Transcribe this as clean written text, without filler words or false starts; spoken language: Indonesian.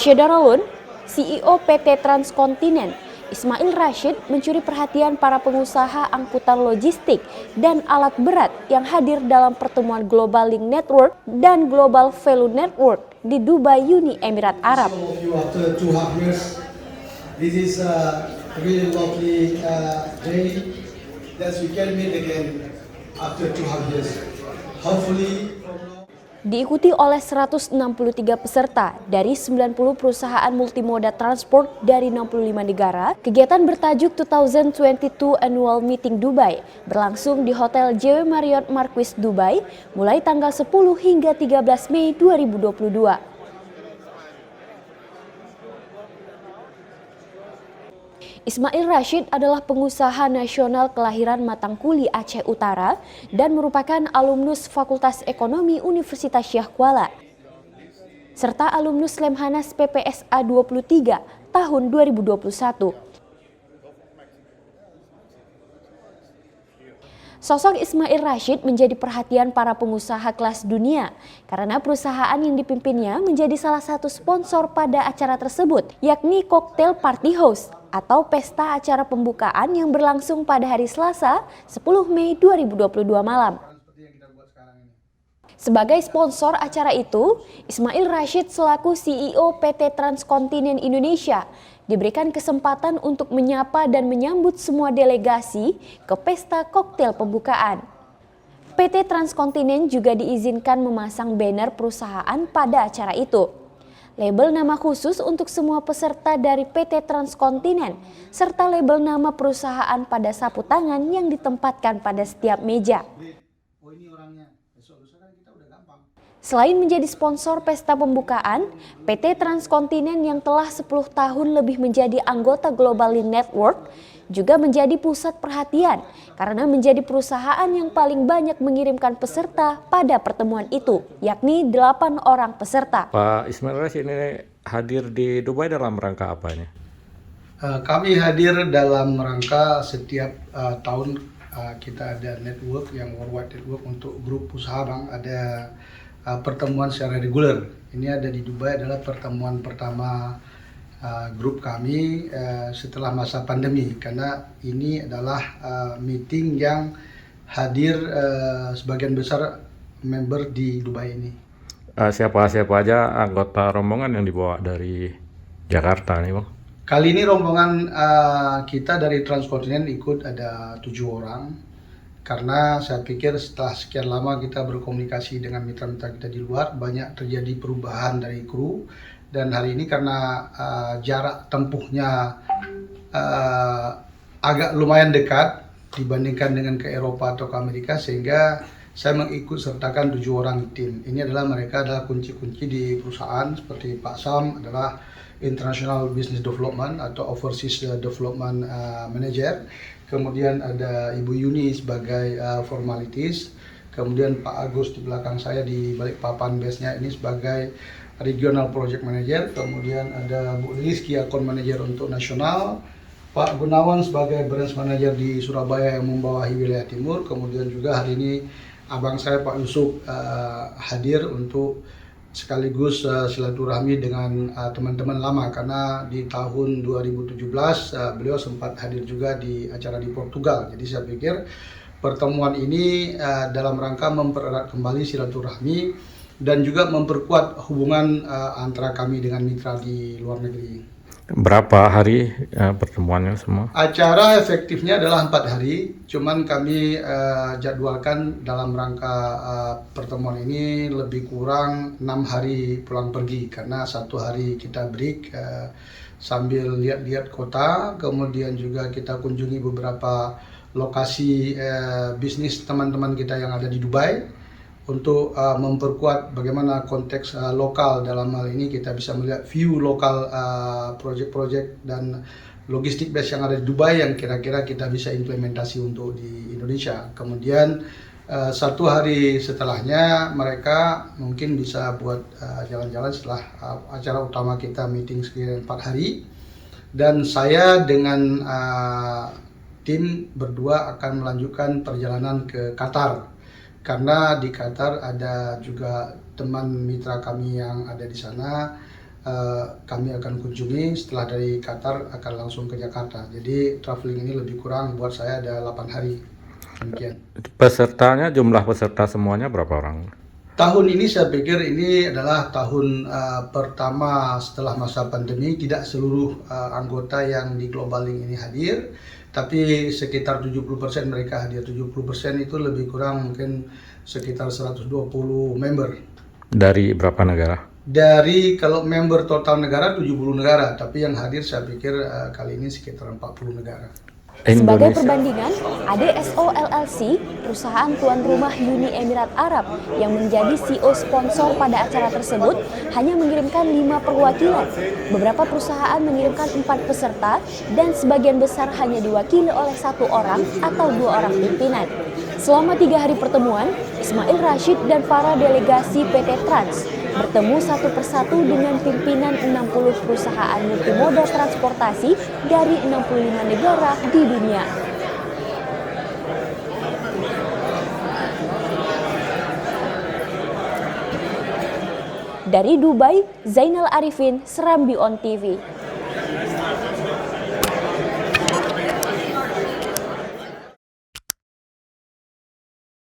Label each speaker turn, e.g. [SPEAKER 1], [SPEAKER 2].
[SPEAKER 1] Syederalun, CEO PT Transkontinent, Ismail Rashid mencuri perhatian para pengusaha angkutan logistik dan alat berat yang hadir dalam pertemuan Global Link Network dan Global Value Network di Dubai, Uni Emirat Arab.
[SPEAKER 2] This is a really lovely day that we can meet again after 2.5 years. Hopefully.
[SPEAKER 1] Diikuti oleh 163 peserta dari 90 perusahaan multimoda transport dari 65 negara, kegiatan bertajuk 2022 Annual Meeting Dubai berlangsung di Hotel JW Marriott Marquis Dubai mulai tanggal 10 hingga 13 Mei 2022. Ismail Rashid adalah pengusaha nasional kelahiran Matangkuli, Aceh Utara dan merupakan alumnus Fakultas Ekonomi Universitas Syah Kuala, serta alumnus Lemhanas PPSA 23 tahun 2021. Sosok Ismail Rashid menjadi perhatian para pengusaha kelas dunia karena perusahaan yang dipimpinnya menjadi salah satu sponsor pada acara tersebut, yakni Cocktail Party House atau pesta acara pembukaan yang berlangsung pada hari Selasa 10 Mei 2022 malam. Sebagai sponsor acara itu, Ismail Rashid selaku CEO PT Transkontinent Indonesia diberikan kesempatan untuk menyapa dan menyambut semua delegasi ke pesta koktail pembukaan. PT Transkontinent juga diizinkan memasang banner perusahaan pada acara itu. Label nama khusus untuk semua peserta dari PT Transkontinent, serta label nama perusahaan pada sapu tangan yang ditempatkan pada setiap meja. Selain menjadi sponsor pesta pembukaan, PT Transkontinent yang telah 10 tahun lebih menjadi anggota Global Link Network juga menjadi pusat perhatian karena menjadi perusahaan yang paling banyak mengirimkan peserta pada pertemuan itu, yakni 8 orang peserta.
[SPEAKER 3] Pak Ismail Rashid ini hadir di Dubai dalam rangka apa ini?
[SPEAKER 2] Kami hadir dalam rangka setiap tahun kita ada network yang worldwide network untuk grup usaha, Bang. Ada pertemuan secara reguler. Ini ada di Dubai adalah pertemuan pertama grup kami setelah masa pandemi, karena ini adalah meeting yang hadir sebagian besar member di Dubai ini.
[SPEAKER 3] Siapa aja anggota rombongan yang dibawa dari Jakarta nih, Bang?
[SPEAKER 2] Kali ini rombongan kita dari Transkontinent ikut ada 7 orang. Karena saya pikir setelah sekian lama kita berkomunikasi dengan mitra-mitra kita di luar, banyak terjadi perubahan dari kru. Dan hari ini karena jarak tempuhnya agak lumayan dekat dibandingkan dengan ke Eropa atau ke Amerika, sehingga saya mengikut sertakan 7 orang tim. Ini mereka adalah kunci-kunci di perusahaan, seperti Pak Sam adalah International Business Development atau Overseas Development Manager. Kemudian ada Ibu Yuni sebagai formalities. Kemudian Pak Agus di belakang saya di Balikpapan base-nya ini sebagai Regional Project Manager. Kemudian ada Bu Rizky Account Manager untuk nasional. Pak Gunawan sebagai Branch Manager di Surabaya yang membawahi wilayah timur. Kemudian juga hari ini abang saya Pak Yusuf hadir untuk sekaligus silaturahmi dengan teman-teman lama, karena di tahun 2017 beliau sempat hadir juga di acara di Portugal. Jadi saya pikir pertemuan ini dalam rangka mempererat kembali silaturahmi dan juga memperkuat hubungan antara kami dengan mitra di luar negeri.
[SPEAKER 3] Berapa hari pertemuannya semua?
[SPEAKER 2] Acara efektifnya adalah 4 hari, cuman kami jadwalkan dalam rangka pertemuan ini lebih kurang 6 hari pulang pergi, karena 1 hari kita break sambil lihat-lihat kota, kemudian juga kita kunjungi beberapa lokasi bisnis teman-teman kita yang ada di Dubai untuk memperkuat bagaimana konteks lokal. Dalam hal ini kita bisa melihat view lokal project-project dan logistik base yang ada di Dubai yang kira-kira kita bisa implementasi untuk di Indonesia. Kemudian 1 hari setelahnya mereka mungkin bisa buat jalan-jalan setelah acara utama kita meeting sekitar 4 hari. Dan saya dengan tim berdua akan melanjutkan perjalanan ke Qatar. Karena di Qatar ada juga teman mitra kami yang ada di sana, kami akan kunjungi. Setelah dari Qatar akan langsung ke Jakarta. Jadi traveling ini lebih kurang buat saya ada 8 hari. Demikian.
[SPEAKER 3] Pesertanya, jumlah peserta semuanya berapa orang?
[SPEAKER 2] Tahun ini saya pikir ini adalah tahun pertama setelah masa pandemi. Tidak seluruh anggota yang di Global Link ini hadir, tapi sekitar 70% mereka hadir. 70% itu lebih kurang mungkin sekitar 120 member.
[SPEAKER 3] Dari berapa negara?
[SPEAKER 2] Dari kalau member total negara 70 negara, tapi yang hadir saya pikir kali ini sekitar 40 negara.
[SPEAKER 1] Sebagai
[SPEAKER 3] Indonesia.
[SPEAKER 1] perbandingan, ADSO LLC, perusahaan tuan rumah Uni Emirat Arab yang menjadi CEO sponsor pada acara tersebut, hanya mengirimkan 5 perwakilan. Beberapa perusahaan mengirimkan 4 peserta dan sebagian besar hanya diwakili oleh 1 orang atau 2 orang pimpinan. Selama 3 hari pertemuan, Ismail Rashid dan para delegasi PT Trans bertemu satu persatu dengan pimpinan 60 perusahaan multimoda transportasi dari 65 negara di dunia. Dari Dubai, Zainal Arifin, Serambi On TV.